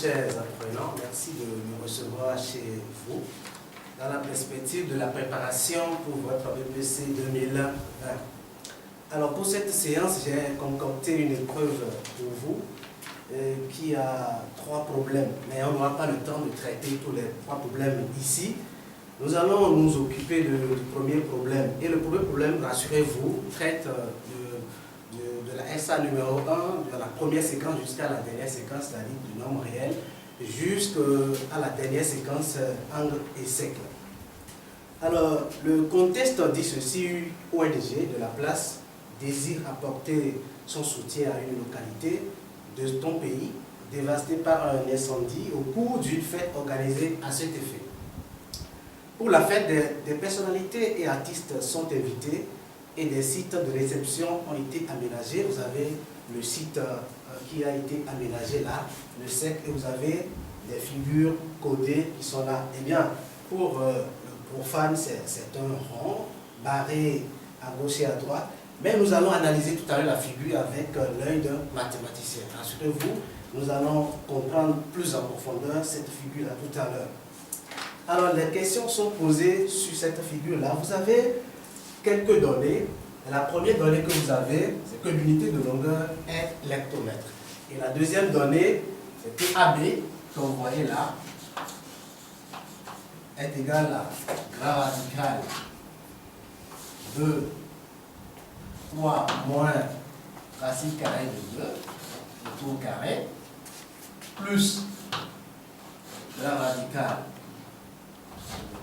chers apprenants, merci de nous recevoir chez vous dans la perspective de la préparation pour votre BPC 2020. Alors pour cette séance, j'ai concocté une épreuve pour vous qui a 3 problèmes, mais on n'aura pas le temps de traiter tous les 3 problèmes ici. Nous allons nous occuper du premier problème. Et le premier problème, rassurez-vous, traite de la SA numéro 1, de la première séquence jusqu'à la dernière séquence, c'est-à-dire du nombre réel, jusqu'à la dernière séquence angle et cercle. Alors, le contexte dit ceci: ONG de la place désire apporter son soutien à une localité de ton pays dévastée par un incendie au cours d'une fête organisée à cet effet. Pour la fête, des personnalités et artistes sont invités et des sites de réception ont été aménagés. Vous avez le site qui a été aménagé là, le cercle, et vous avez des figures codées qui sont là. Eh bien, pour le profane, c'est un rond barré à gauche et à droite, mais nous allons analyser tout à l'heure la figure avec l'œil d'un mathématicien. Rassurez-vous, nous allons comprendre plus en profondeur cette figure-là tout à l'heure. Alors, les questions sont posées sur cette figure-là. Vous avez quelques données. La première donnée que vous avez, c'est que l'unité de longueur est l'hectomètre. Et la deuxième donnée, c'est que AB, que vous voyez là, est égal à grand radical de 3 moins racine carrée de 2, le tout au carré, plus grand radical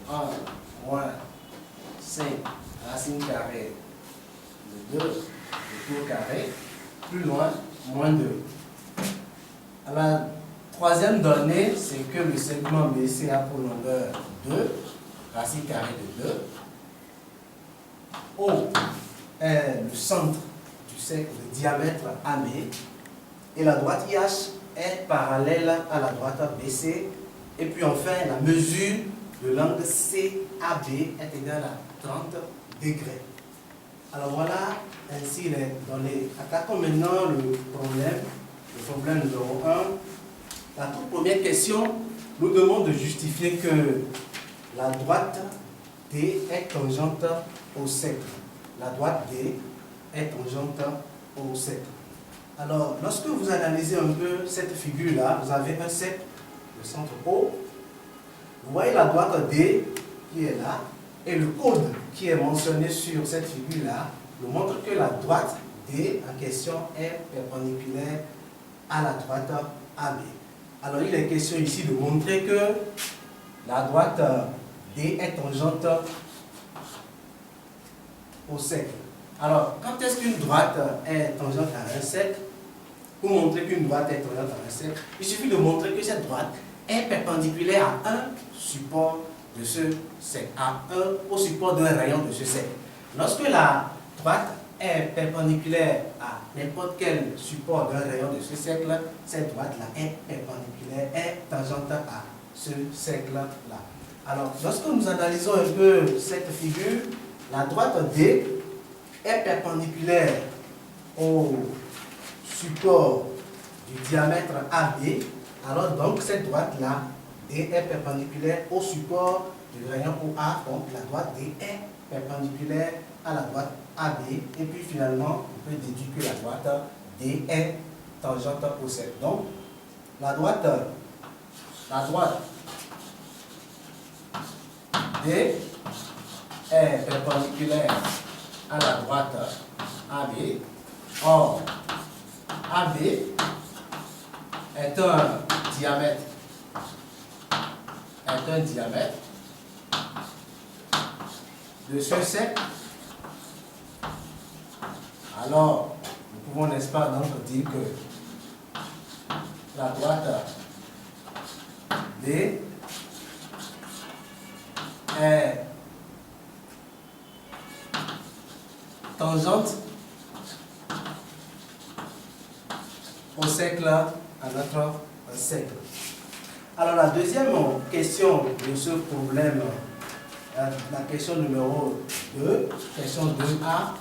de 1 moins 5 racine carrée de 2, le tout au carré, plus loin, moins 2. Alors, la troisième donnée, c'est que le segment BC a pour longueur 2, racine carrée de 2. O est le centre du cercle de diamètre AB. Et la droite IH est parallèle à la droite BC. Et puis enfin, la mesure de l'angle CAB est égale à 30 degrés. Alors voilà ainsi les données. Attaquons maintenant le problème numéro 1. La toute première question nous demande de justifier que la droite D est tangente au cercle. La droite D est tangente au cercle. Alors, lorsque vous analysez un peu cette figure-là, vous avez un cercle de centre O. Vous voyez la droite D qui est là, et le code qui est mentionné sur cette figure-là nous montre que la droite D en question est perpendiculaire à la droite AB. Alors il est question ici de montrer que la droite D est tangente au cercle. Alors, quand est-ce qu'une droite est tangente à un cercle? Pour montrer qu'une droite est tangente à un cercle, il suffit de montrer que cette droite est perpendiculaire à un support de ce cercle, au support d'un rayon de ce cercle. Lorsque la droite est perpendiculaire à n'importe quel support d'un rayon de ce cercle, cette droite-là est perpendiculaire, est tangente à ce cercle-là. Alors, lorsque nous analysons un peu cette figure, la droite D est perpendiculaire au support du diamètre AB. Alors donc cette droite-là D est perpendiculaire au support du rayon OA. Donc la droite D est perpendiculaire à la droite AB. Et puis finalement, on peut déduire que la droite D est tangente au cercle. Donc la droite D est perpendiculaire à la droite AB. Or, AB est un diamètre de ce cercle. Alors, nous pouvons, n'est-ce pas, donc dire que la droite D est tangente au cercle, à notre cercle. Alors la deuxième question de ce problème, la question numéro 2, question 2A,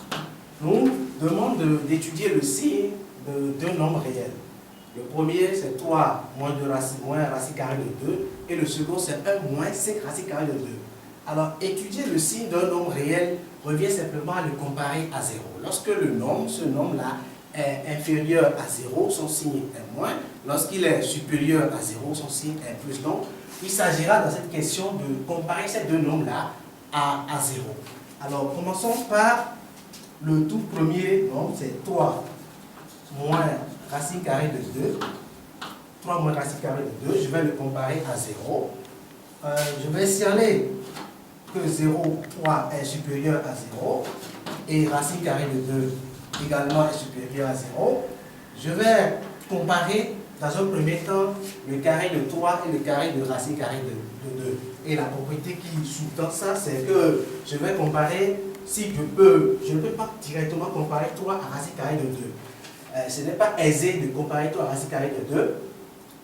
nous demande d'étudier le signe d'un nombre réel. Le premier, c'est 3 moins 2 racine, moins racine carrée de 2. Et le second, c'est 1 moins 5 racine carrée de 2. Alors, étudier le signe d'un nombre réel revient simplement à le comparer à 0. Lorsque le nombre, ce nombre-là, est inférieur à 0, son signe est moins. Lorsqu'il est supérieur à 0, son signe est plus. Donc, il s'agira dans cette question de comparer ces deux nombres-là à 0. Alors, commençons par le tout premier nombre, c'est 3 moins racine carrée de 2. 3 moins racine carrée de 2, je vais le comparer à 0. Je vais signaler que 0, 3 est supérieur à 0 et racine carrée de 2 également est supérieur à 0. Je vais comparer dans un premier temps le carré de 3 et le carré de racine carrée de 2. Et la propriété qui sous-tend ça, c'est que je vais comparer, si je ne peux pas directement comparer 3 à racine carrée de 2. Ce n'est pas aisé de comparer 3 à racine carrée de 2,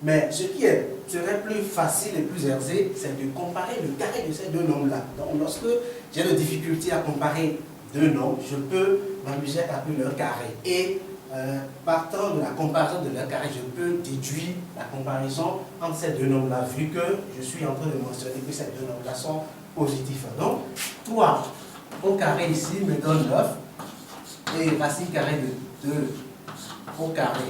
mais ce qui serait plus facile et plus aisé, c'est de comparer le carré de ces deux nombres-là. Donc, lorsque j'ai des difficultés à comparer deux nombres, je peux m'amuser à taper leur carré. Et partant de la comparaison de leur carré, je peux déduire la comparaison entre ces deux nombres-là, vu que je suis en train de mentionner que ces deux nombres-là sont positifs. Donc, 3 au carré ici me donne 9, et racine carrée de 2 au carré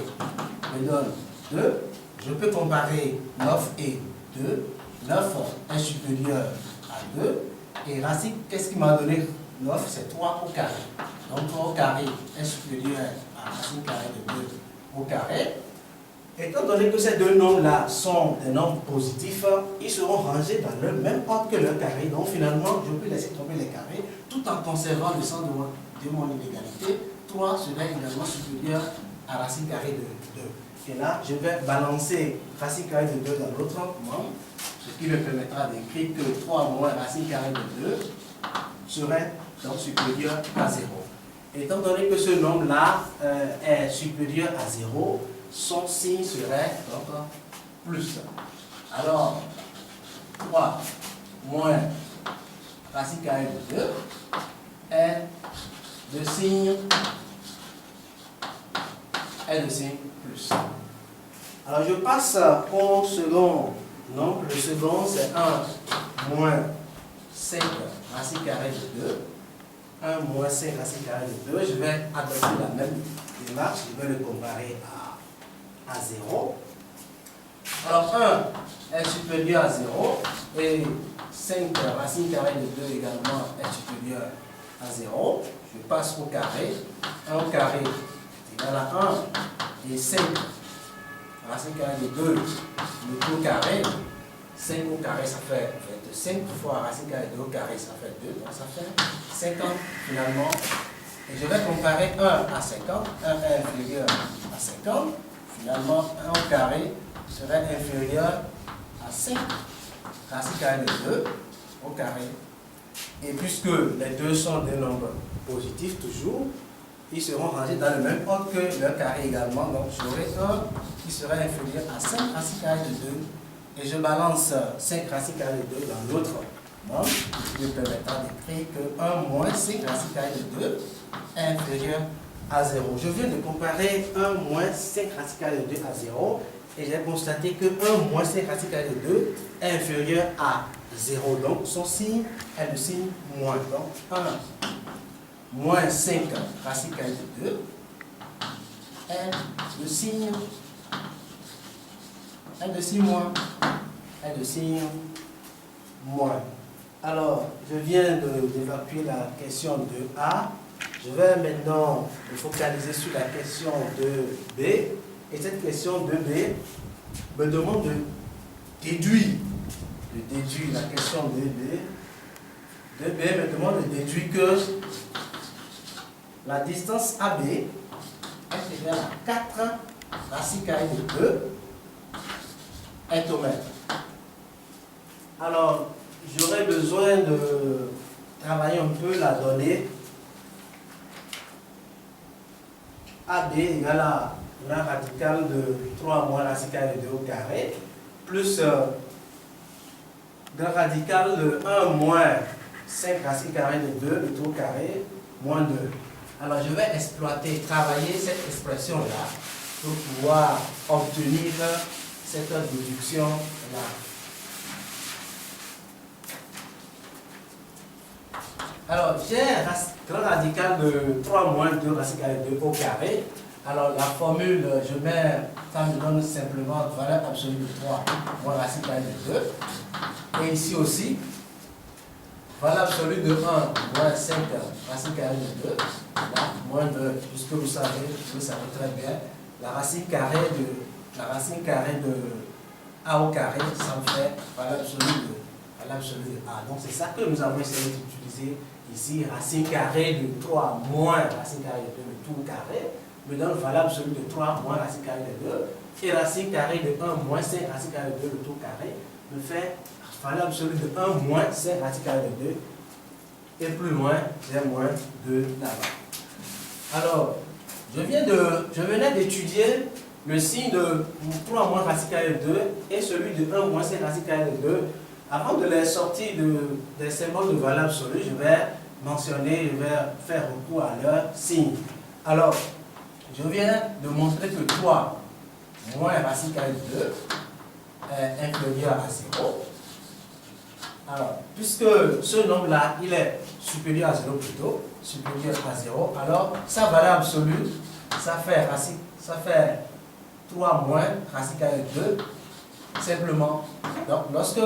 me donne 2. Je peux comparer 9 et 2. 9 est supérieur à 2. Et racine, qu'est-ce qui m'a donné 9? C'est 3 au carré. Donc 3 au carré est supérieur à racine carrée de 2 au carré. Étant donné que ces deux nombres-là sont des nombres positifs, ils seront rangés dans le même ordre que leur carré. Donc finalement, je peux laisser tomber les carrés tout en conservant le centre de mon inégalité. 3 serait également supérieur à racine carrée de 2. Et là, je vais balancer racine carrée de 2 dans l'autre membre, ce qui me permettra d'écrire que 3 moins racine carrée de 2 serait donc supérieur à 0. Étant donné que ce nombre-là est supérieur à 0, son signe serait donc plus. Alors, 3 moins racine carrée de 2 est de signe plus. Alors, je passe au second nombre. Le second, c'est 1 moins 5 racine carrée de 2. 1 moins 5 racine carrée de 2. Je vais adopter la même démarche. Je vais le comparer à 0. Alors, 1 est supérieur à 0 et 5 racine carrée de 2 également est supérieur à 0. Je passe au carré. 1 au carré est égal à 1 et 5 racine carrée de 2 le tout au carré. 5 au carré, ça fait 25 fois racine carrée de 2 au carré, ça fait 2. Donc, ça fait 50 finalement. Et je vais comparer 1 à 50. 1 est inférieur à 50. Finalement, 1 au carré serait inférieur à 5 racine carrée de 2 au carré. Et puisque les deux sont des nombres positifs toujours, ils seront rangés dans le même ordre que leur carré également. Donc j'aurai 1 qui serait inférieur à 5 racine carrée de 2. Et je balance 5 racine carrée de 2 dans l'autre membre, qui me permettra d'écrire que 1 moins 5 racine carrée de 2 est inférieur à 0. Je viens de comparer 1 moins 5 racine carrée de 2 à 0 et j'ai constaté que 1 moins 5 racine carrée de 2 est inférieur à 0. Donc son signe est le signe moins. Donc 1 moins 5 racine carrée de 2 est le signe moins. Alors, je viens d'évacuer la question de A. Je vais maintenant me focaliser sur la question de B. Et cette question de B me demande de déduire la question de B. De B me demande de déduire que la distance AB est égale à 4 racine carrée de 2 est au mètre. Alors, j'aurais besoin de travailler un peu la donnée. AB égale à la radicale de 3 moins racine carrée de 2 au carré, plus la radicale de 1 moins 5 racine carrée de 2, le tout au carré, moins 2. Alors, je vais travailler cette expression-là pour pouvoir obtenir cette déduction-là. Alors, j'ai un grand radical de 3 moins 2 racine carrée de 2 au carré. Alors, la formule, ça me donne simplement valeur absolue de 3 moins racine carrée de 2. Et ici aussi, valeur absolue de 1 moins 5 racine carrée de 2. Là, moins 2, puisque vous savez très bien, la racine carrée de A au carré, ça me fait valeur absolue de A. Donc, c'est ça que nous avons essayé d'utiliser ici. Racine carrée de 3 moins racine carrée de 2, le tout carré, me donne valeur absolue de 3 moins racine carrée de 2. Et racine carrée de 1 moins 5 racine carrée de 2, le tout carré, me fait valeur absolue de 1 moins 5 racine carrée de 2. Et plus loin, j'ai moins 2 là-bas. Alors, je venais d'étudier le signe de 3 moins racine carrée de 2 et celui de 1 moins 5 racine carrée de 2. Avant de les sortir des symboles de valeur absolue, je vais faire recours à leur signe. Alors, je viens de montrer que 3 moins racine carrée de 2 est inférieur à 0. Alors, puisque ce nombre-là, il est supérieur à 0 plutôt, supérieur à 0, alors sa valeur absolue, ça fait 3 moins racine carrée de 2, simplement. Donc, lorsque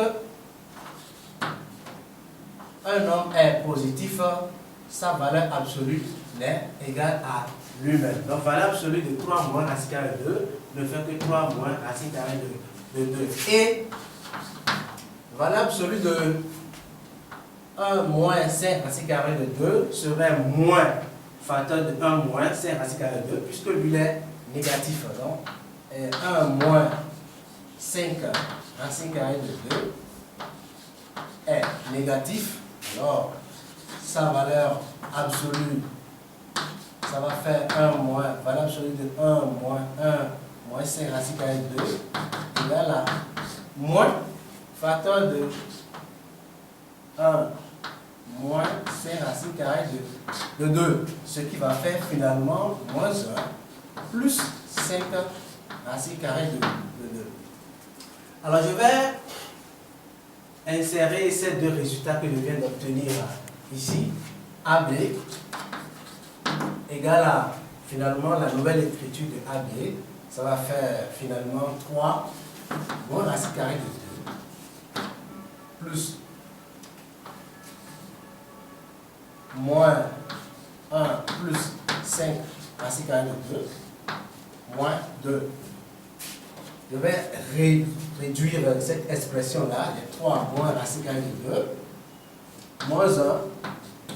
un nombre est positif, sa valeur absolue n'est égale à lui-même. Donc, valeur absolue de 3 moins racine carrée de 2 ne fait que 3 moins racine carrée de 2. Et valeur absolue de 1 moins 5 racine carrée de 2 serait moins facteur de 1 moins 5 racine carrée de 2, puisque lui est négatif. Donc, 1 moins 5 racine carrée de 2 est négatif. Alors, sa valeur absolue, ça va faire 1 moins, valeur absolue de 1 moins 1 moins 5 racine carrée de 2 égale à moins facteur de 1 moins 5 racine carrée de 2, ce qui va faire finalement moins 1 plus 5 racine carrée de 2. Alors, je vais insérer ces deux résultats que je viens d'obtenir ici. AB égale à finalement la nouvelle écriture de AB. Ça va faire finalement 3 moins racine carrée de 2 plus moins 1 plus 5 racine carrée de 2 moins 2. Je vais réduire cette expression-là, les 3 moins racine carrée de 2, moins 1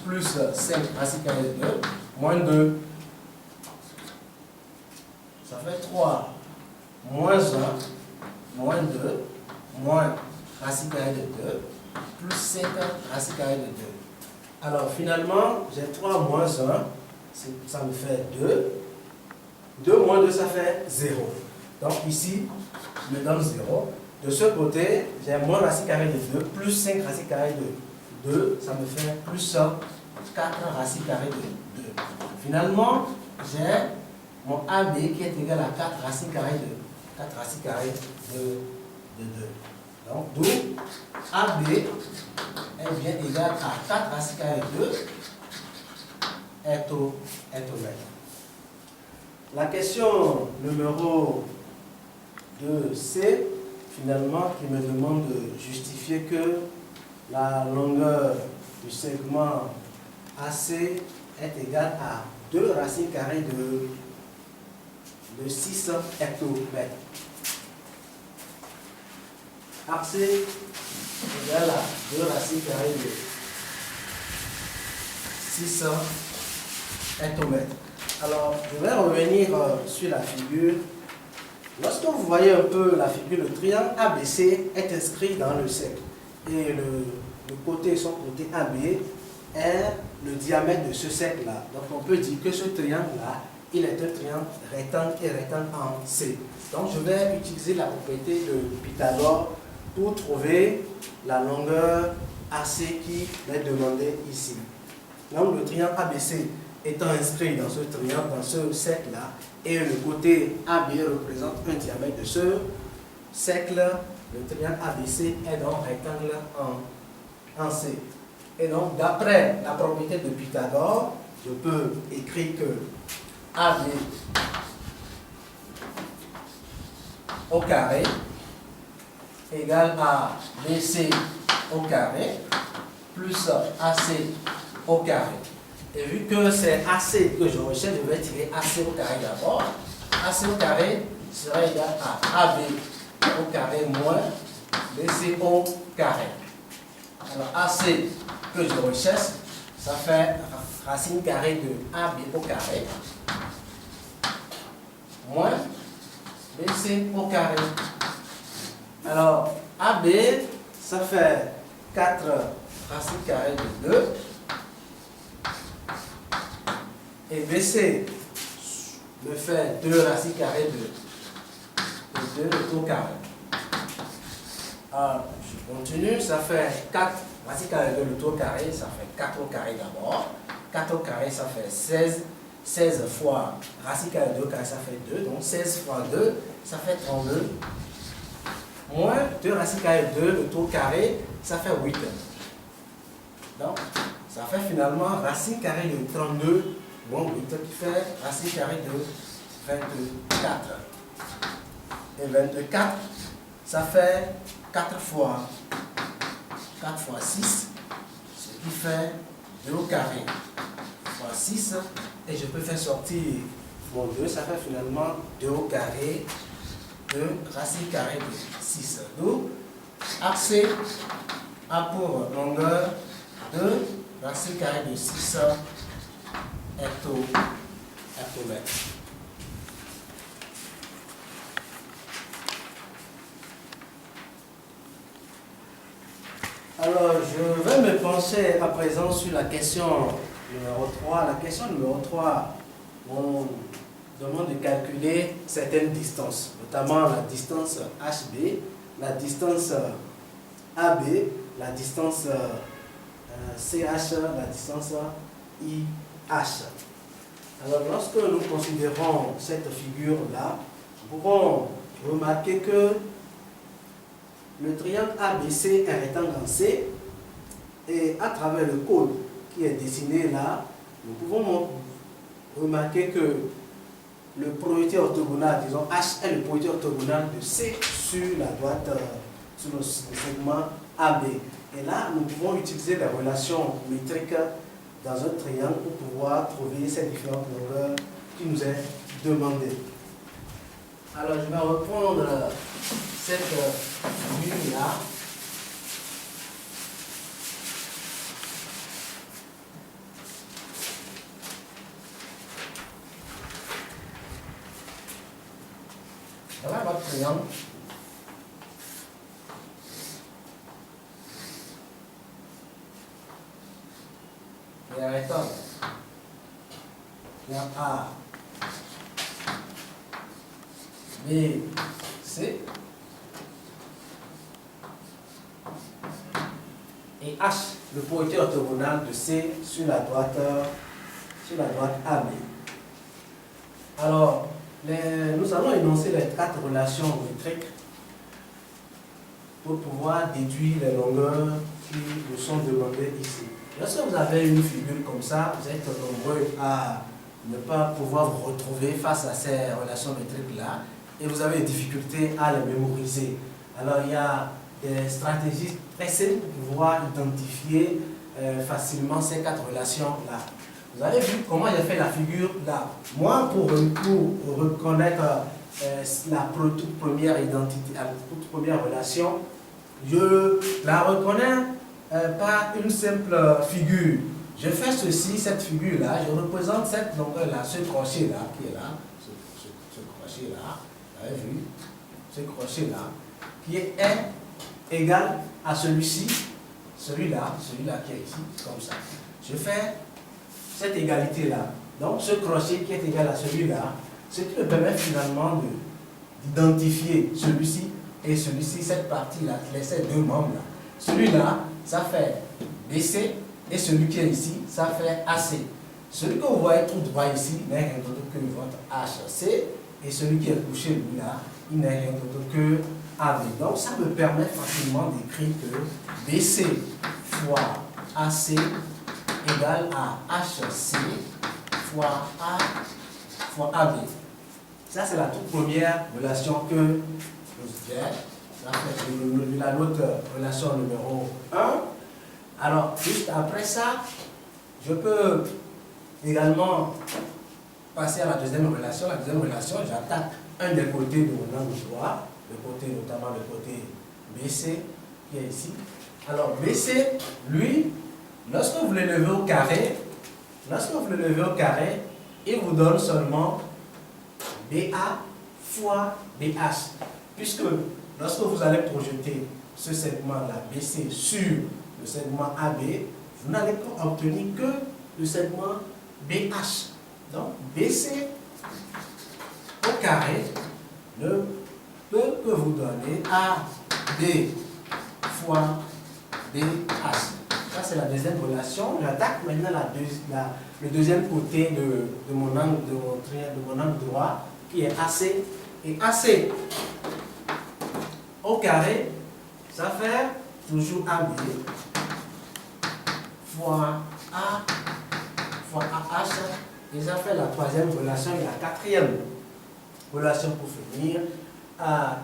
plus 5 racine carrée de 2, moins 2. Ça fait 3 moins 1, moins 2, moins racine carrée de 2, plus 5 racine carrée de 2. Alors finalement, j'ai 3 moins 1, ça me fait 2. 2 moins 2, ça fait 0. Donc ici, me donne 0. De ce côté, j'ai moins racine carrée de 2 plus 5 racine carrée de 2, ça me fait plus 4 racine carrée de 2. Finalement, j'ai mon AB qui est égal à 4 racine carrée de 2. Donc, d'où AB est bien égal à 4 racine carrée de 2 est au mètre. La question numéro 2C, finalement, qui me demande de justifier que la longueur du segment AC est égale à 2 racines carrées de 6 hectomètres. AC égale à 2 racines carrées de 6 hectomètres. Alors, je vais revenir sur la figure. Lorsque vous voyez un peu la figure, le triangle ABC est inscrit dans le cercle. Et son côté AB est le diamètre de ce cercle-là. Donc, on peut dire que ce triangle-là, il est un triangle rectangle et rectangle en C. Donc, je vais utiliser la propriété de Pythagore pour trouver la longueur AC qui est demandée ici. Donc, le triangle ABC étant inscrit dans ce triangle, dans ce cercle-là, et le côté AB représente un diamètre de ce cercle, le triangle ABC est donc rectangle en C. Et donc, d'après la propriété de Pythagore, je peux écrire que AB au carré égale à BC au carré plus AC au carré. Et vu que c'est AC que je recherche, je vais tirer AC au carré d'abord. AC au carré sera égal à AB au carré moins BC au carré. Alors AC que je recherche, ça fait racine carrée de AB au carré moins BC au carré. Alors AB, ça fait 4 racine carrée de 2. Et BC me fait 2 racines carrées de 2 le tout carré. Alors, je continue, ça fait 4 racines carrées de le tout carré, ça fait 4 au carré d'abord. 4 au carré, ça fait 16. 16 fois racine carrée de 2 carré, ça fait 2. Donc 16 fois 2, ça fait 32. Moins 2 racines carrées de 2, le tout carré, ça fait 8. Donc, ça fait finalement racine carrée de 32. Bon, 8 qui fait racine carrée de 24. Et 24, ça fait 4 fois 6, ce qui fait 2 au carré fois 6. Et je peux faire sortir mon 2, ça fait finalement 2 au carré de racine carrée de 6. Donc, AC a pour longueur 2 racine carrée de 6 hectomètres. Alors, je vais me pencher à présent sur la question numéro 3. La question numéro 3, on demande de calculer certaines distances, notamment la distance HB, la distance AB, la distance CH, la distance IH. Alors, lorsque nous considérons cette figure-là, nous pouvons remarquer que le triangle ABC est rectangle en C, et à travers le cône qui est dessiné là, nous pouvons remarquer que le projeté orthogonal, disons H est le projeté orthogonal de C sur la droite, sur le segment AB. Et là, nous pouvons utiliser la relation métrique dans un triangle pour pouvoir trouver ces différentes longueurs qui nous est demandée. Alors, je vais reprendre cette ligne-là. Voilà votre triangle. Il y a un rectangle. Il y a A, B, C et H, le projeté orthogonal de C sur la droite AB. Alors, nous allons énoncer les 4 relations métriques pour pouvoir déduire les longueurs qui nous sont demandées ici. Lorsque vous avez une figure comme ça, vous êtes nombreux à ne pas pouvoir vous retrouver face à ces relations métriques-là et vous avez des difficultés à les mémoriser. Alors, il y a des stratégies très simples pour pouvoir identifier facilement ces 4 relations-là. Vous avez vu comment j'ai fait la figure là. Moi, pour reconnaître la toute première identité, la toute première relation, je la reconnais par une simple figure. Je fais ceci, cette figure-là, je représente cette longueur-là, ce crochet-là qui est là, ce crochet-là, vous avez vu, ce crochet-là, qui est égal à celui-ci, celui-là qui est ici, comme ça. Je fais cette égalité-là. Donc, ce crochet qui est égal à celui-là, ce qui me permet finalement d'identifier celui-ci et celui-ci, cette partie-là, ces 2 membres-là. Celui-là, ça fait BC, et celui qui est ici, ça fait AC. Celui que vous voyez tout droit ici n'est rien d'autre que votre HC, et celui qui est couché, lui là, il n'est rien d'autre que AB. Donc ça me permet facilement d'écrire que BC fois AC égale à HC fois A fois AB. Ça, c'est la toute première relation que j'ai. L'autre relation numéro 1. Alors, juste après ça, je peux également passer à la deuxième relation. La deuxième relation, j'attaque un des côtés de mon angle droit, notamment le côté BC, qui est ici. Alors, BC, lui, lorsque vous le levez au carré, il vous donne seulement BA fois BH. Puisque lorsque vous allez projeter ce segment-là, BC, sur le segment AB, vous n'allez obtenir que le segment BH. Donc, BC au carré ne peut que vous donner AB fois BH. Ça, c'est la deuxième relation. J'attaque maintenant le deuxième côté de mon angle droit, qui est AC. Et AC au carré, ça fait toujours AB fois A fois AH. Et ça fait la troisième relation et la quatrième relation pour finir à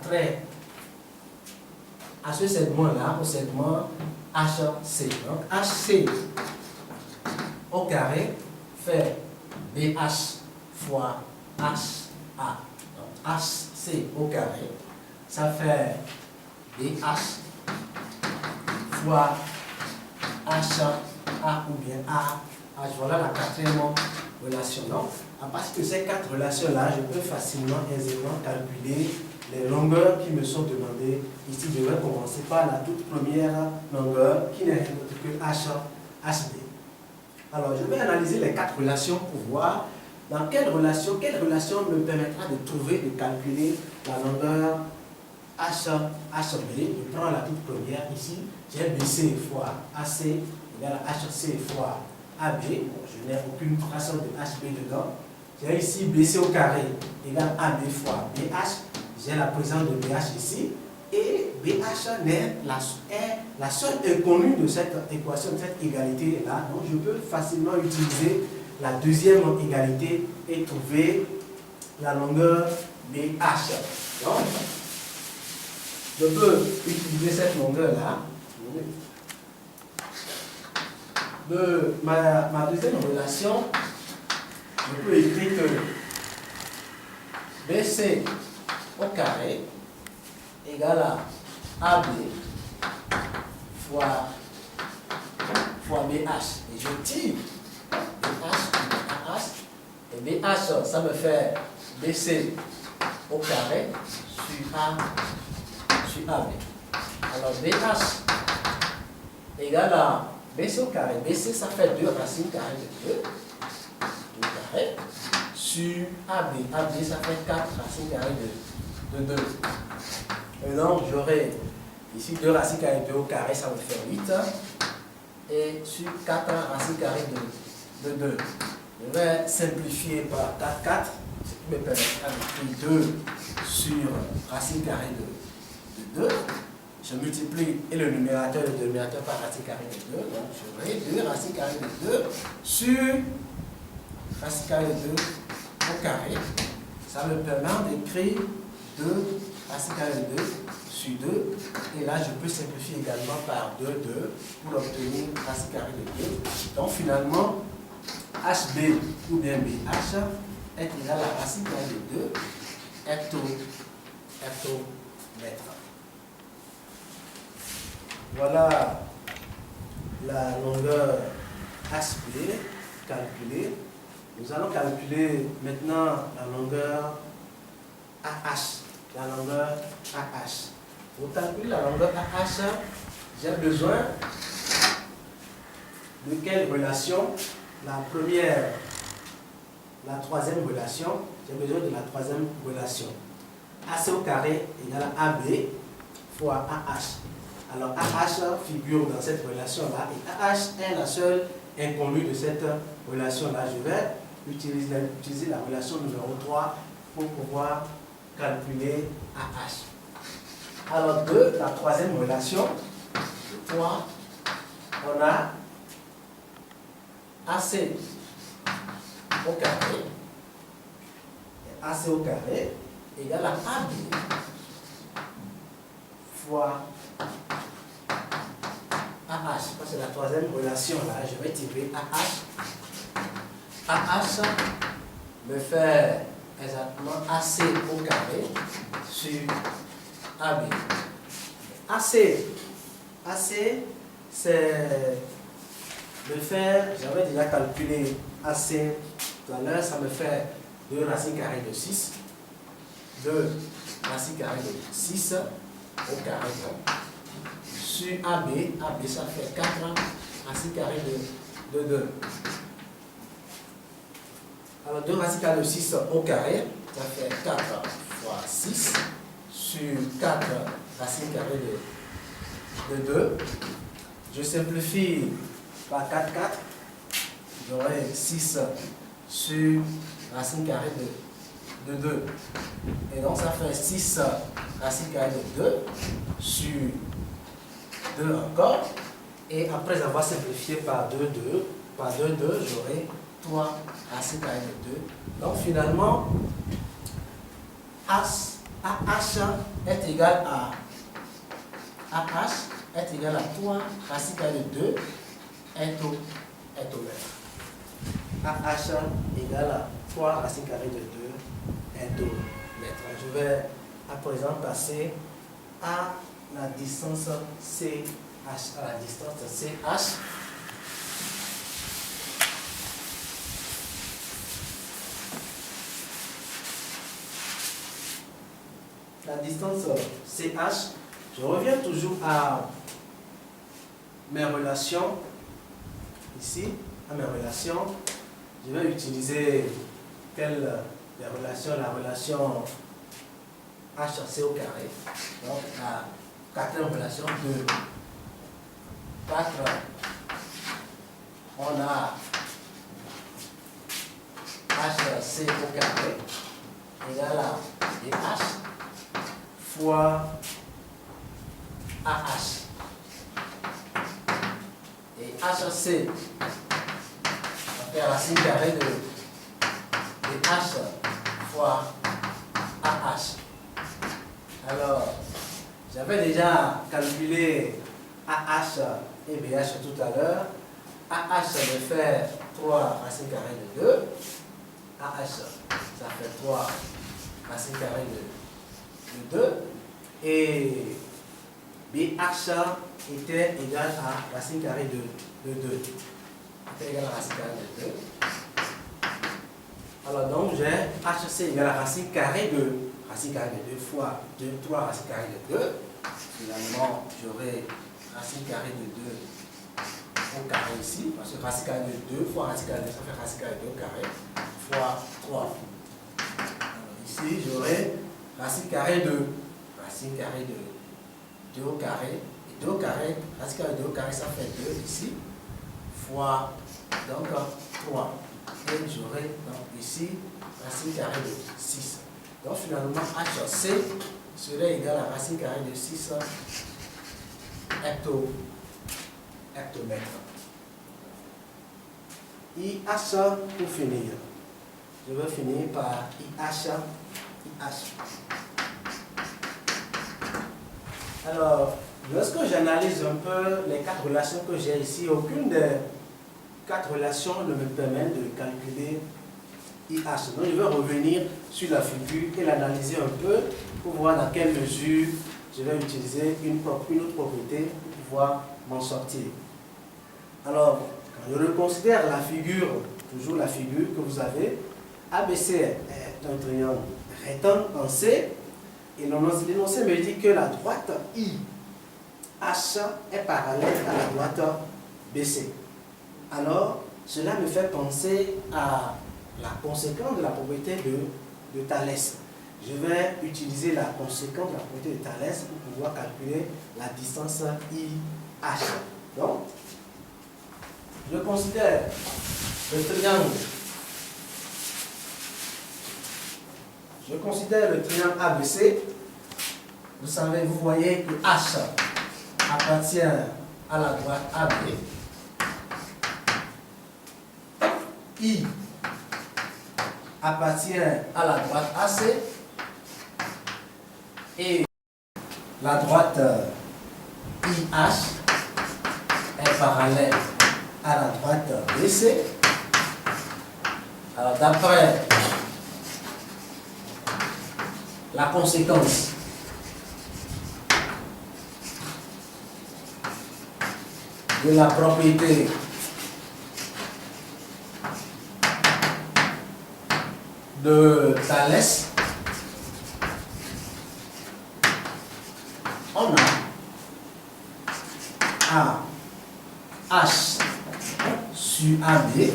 ce segment-là, au segment HC. Donc HC au carré fait BH fois HA. Donc HC au carré, ça fait BH fois HA ou bien AH. Voilà la quatrième relation. Donc, à partir de ces quatre relations-là, je peux facilement, aisément calculer les longueurs qui me sont demandées. Ici, je vais commencer par la toute première longueur qui n'est rien d'autre que HB. Alors, je vais analyser les quatre relations pour voir dans quelle relation me permettra de trouver, de calculer la longueur HB. Je prends la toute première ici. J'ai BC fois AC égale à HC fois AB. Bon, je n'ai aucune trace de HB dedans. J'ai ici BC au carré égale AB fois BH. J'ai la présence de BH ici. Et BH est la seule inconnue de cette équation, de cette égalité-là. Donc, je peux facilement utiliser la deuxième égalité et trouver la longueur BH. Donc, je peux utiliser cette longueur-là. Ma deuxième relation, je peux écrire que BC au carré égale à AB fois BH. Et je tire BH à AH. Et BH, ça me fait BC au carré sur AB. Alors BH égale à BC au carré. BC, ça fait 2 racines carrées de 2. 2 carrés. Sur AB. AB, ça fait 4 racines carrées de 2. Et donc, j'aurai ici 2 racines carrées de 2 au carré, ça me fait 8. Et sur 4 racines carrées de 2. Je vais simplifier par 4, ce qui me permettra d'écrire 2 sur racine carrée de 2. Je multiplie et le numérateur et le dénominateur par racine carrée de 2. Donc, j'aurai 2 racines carrées de 2 sur racine carrée de 2 au carré. Ça me permet d'écrire 2 racine carrée de 2 sur 2. Et là, je peux simplifier également par 2 pour obtenir racine carrée de 2. Donc, finalement, HB ou bien BH est égal à racine carrée de 2 hectomètres. Voilà la longueur HB calculée. Nous allons calculer maintenant la longueur AH. La longueur AH. Pour calculer la longueur AH, j'ai besoin de quelle relation? La troisième relation. J'ai besoin de la troisième relation. AC au carré égale à AB fois AH. Alors AH figure dans cette relation-là et AH est la seule inconnue de cette relation-là, je vais utiliser la relation numéro 3 pour pouvoir calculer AH. Alors, de la troisième relation, 3, on a AC au carré. AC au carré égale à AB fois AH. C'est la troisième relation là. Je vais tirer AH. AH me fait exactement AC au carré sur AB. AC, c'est me faire, j'avais déjà calculé AC tout à l'heure, ça me fait 2 racines carrées de 6. 2 racines carrées de 6 au carré. Sur AB, ça fait 4 racines carrées de 2. Alors 2 racines carrées de 6 au carré, ça fait 4 fois 6 sur 4 racines carrées de 2. Je simplifie par 4, 4. J'aurai 6 sur racine carrée de 2. Et donc ça fait 6 racines carrées de 2 sur 2 encore. Et après avoir simplifié par 2, 2, par 2, 2, j'aurai 3 racines carrées de 2. Donc finalement, AH est égal à AH est égal à 3 racines carrées de 2 hectomètres. AH égale à 3 racines carrées de 2 hectomètres. Je vais à présent passer à la distance CH. À la distance CH. La distance CH, je reviens toujours à mes relations, ici, à mes relations. Je vais utiliser les relations, la relation HC au carré. Donc la quatrième relation de 4, on a HC au carré égale à DH fois AH. Et HC, on fait racine carrée de H fois AH. Alors, j'avais déjà calculé AH et BH tout à l'heure. AH me fait 3 racines carrées de 2. AH, ça fait 3 racines carrées de 2. Et BH était égal à racine carrée de 2. Était égal à racine carrée de 2. Alors donc j'ai HC égale à racine carrée de 2 fois 3 racines carrées de 2. Finalement, j'aurai racine carrée de 2 au carré ici, parce que racine carrée de 2 fois racine carrée de 2, ça fait racine carrée de 2 au carré, fois 3. Alors ici, j'aurai racine carrée de 2 au carré, et 2 au carré, racine carrée de 2 au carré, ça fait 2 ici, fois donc 3. Et j'aurai donc ici racine carrée de 6. Donc finalement, HC serait égal à racine carrée de 6 hectomètres. IH pour finir. Je vais finir par IH. Alors, lorsque j'analyse un peu les 4 relations que j'ai ici, aucune des 4 relations ne me permet de calculer IH. Donc je vais revenir sur la figure et l'analyser un peu pour voir dans quelle mesure je vais utiliser une autre propriété pour pouvoir m'en sortir. Alors, quand je reconsidère la figure, toujours la figure que vous avez, ABC est un triangle rectangle en C, et l'énoncé me dit que la droite IH est parallèle à la droite BC. Alors, cela me fait penser à la conséquence de la propriété de Thalès. Je vais utiliser la conséquence de la propriété de Thalès pour pouvoir calculer la distance IH. Donc, je considère le triangle. Je considère le triangle ABC. Vous savez, vous voyez que H appartient à la droite AB. I appartient à la droite AC. Et la droite IH est parallèle à la droite BC. Alors d'après la conséquence de la propriété de Thalès, on a H sur AB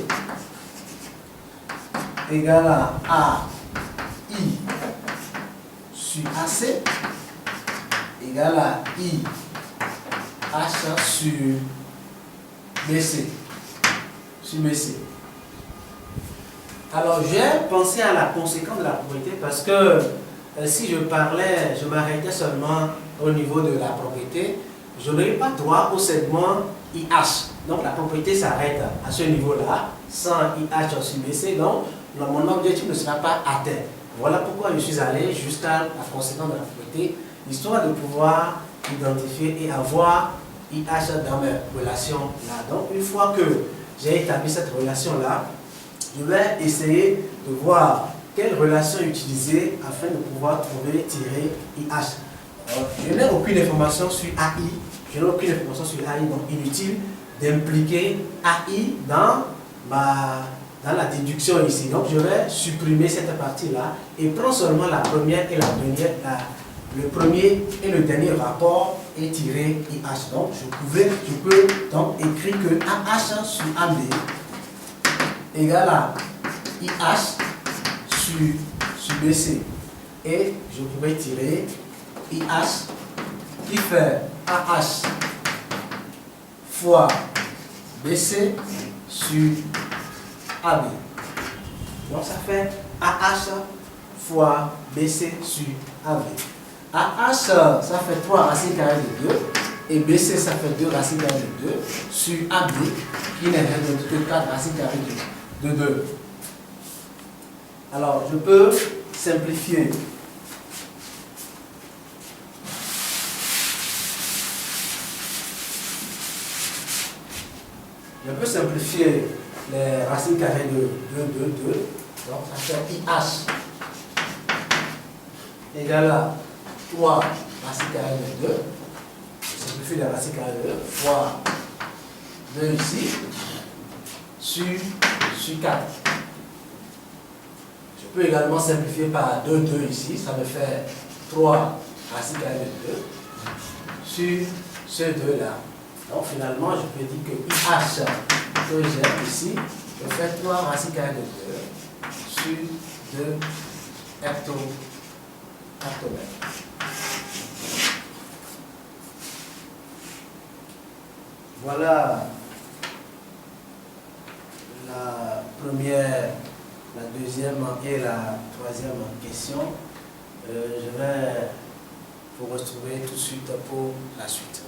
égale à I sur AC égale à I H sur BC. Alors j'ai pensé à la conséquence de la propriété parce que si je m'arrêtais seulement au niveau de la propriété, je n'aurais pas droit au segment IH. Donc la propriété s'arrête à ce niveau-là, sans IH sur BC, donc mon objectif ne sera pas atteint. Voilà pourquoi je suis allé jusqu'à la conséquence de la propriété, histoire de pouvoir identifier et avoir IH dans mes relations-là. Donc une fois que j'ai établi cette relation-là, je vais essayer de voir quelle relation utiliser afin de pouvoir tirer IH. Je n'ai aucune information sur AI, donc inutile d'impliquer AI dans la déduction ici. Donc je vais supprimer cette partie-là et prendre seulement la première et la dernière, le premier et le dernier rapport et tirer IH. Donc je peux donc écrire que AH sur AB égale à IH sur BC. Et je pourrais tirer IH qui fait AH fois BC sur AB. Donc ça fait AH fois BC sur AB. AH ça fait 3 racines carrées de 2 et BC ça fait 2 racines carrées de 2 sur AB qui n'est rien d'autre que 4 racines carrées de 2. Alors je peux simplifier. Je peux simplifier les racines carrées de 2. Donc ça fait IH égale à 3 racines carrées de 2. Je simplifie les racines carrées de 2 fois 2 ici sur 4. Je peux également simplifier par 2 ici. Ça me fait 3 racines carrées de 2 sur ce 2 là. Donc finalement, je peux dire que IH que j'ai ici, je fais 3 racines carrées de 2 sur 2 hectomètres. Voilà la première, la deuxième et la troisième question. Je vais vous retrouver tout de suite pour la suite.